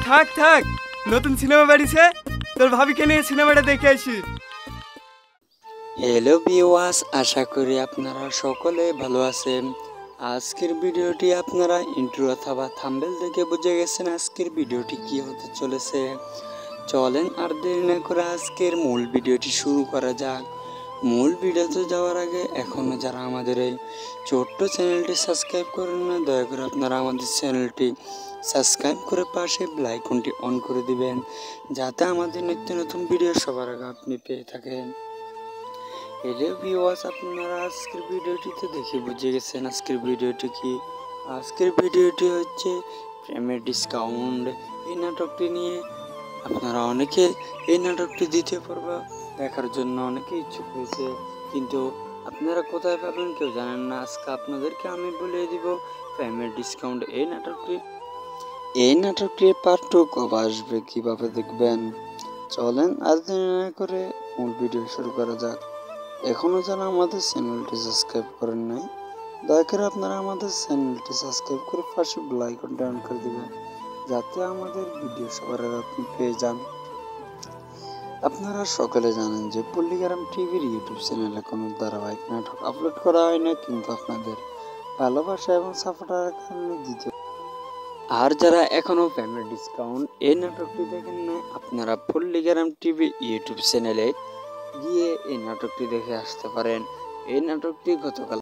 থাক থাক, নতুন সিনেমা বেরিয়েছে, তোর ভাবিকে নিয়ে সিনেমাটা দেখে আসি। হ্যালো ভিউয়ার্স, আশা করি আপনারা সকলে ভালো আছেন। আজকের ভিডিওটি আপনারা ইন্ট্রো অথবা থাম্বনেল দেখে বুঝে গেছেন আজকের ভিডিওটি কি হতে চলেছে। চলেন আর দেরি না করে আজকের মূল ভিডিওটি শুরু করা যাক। মূল ভিডিওতে যাওয়ার আগে এখনও যারা আমাদের এই ছোট্ট চ্যানেলটি সাবস্ক্রাইব করেন না, দয়া করে আপনারা আমাদের চ্যানেলটি সাবস্ক্রাইব করে পাশে বেল আইকনটি অন করে দিবেন, যাতে আমাদের নিত্য নতুন ভিডিও সবার আগে আপনি পেয়ে থাকেন। হ্যালো ভিউয়ার্স, আপনারা আজকের ভিডিওটিতে দেখে বুঝে গেছেন আজকের ভিডিওটি কি। আজকের ভিডিওটি হচ্ছে প্রেমের ডিসকাউন্ট। এই নাটকটি নিয়ে আপনারা অনেকে এই নাটকটি দ্বিতীয় পর্ব দেখার জন্য অনেকে ইচ্ছুক হয়েছে, কিন্তু আপনারা কোথায় পাবেন কেউ জানেন না। আজকে আপনাদেরকে আমি বলে দিব প্রেমের ডিসকাউন্ট এই নাটকটির পার্ট 2 কবে আসবে, কীভাবে দেখবেন। চলেন আর দেরি না করে মূল ভিডিও শুরু করা যাক। এখনও যারা আমাদের চ্যানেলটি সাবস্ক্রাইব করেন নাই, দয়া করে আপনারা আমাদের চ্যানেলটি সাবস্ক্রাইব করে পাশে বেল আইকনটি অন করে দিবেন, যাতে আমাদের ভিডিও সবার আগে আপনি পেয়ে যান। আপনারা সকলে জানেন যে পল্লীগ্রাম টিভির ইউটিউব চ্যানেলে কোনো ধারাবাহিক নাটক আপলোড করা হয় না, কিন্তু আপনাদের ভালোবাসা এবং সাপোর্টারের কারণে দ্বিতীয়। আর যারা এখনও প্রেমের ডিসকাউন্ট এই নাটকটি দেখেন না, আপনারা পল্লীগ্রাম টিভি ইউটিউব চ্যানেলে গিয়ে এই নাটকটি দেখে আসতে পারেন। এই নাটকটি গতকাল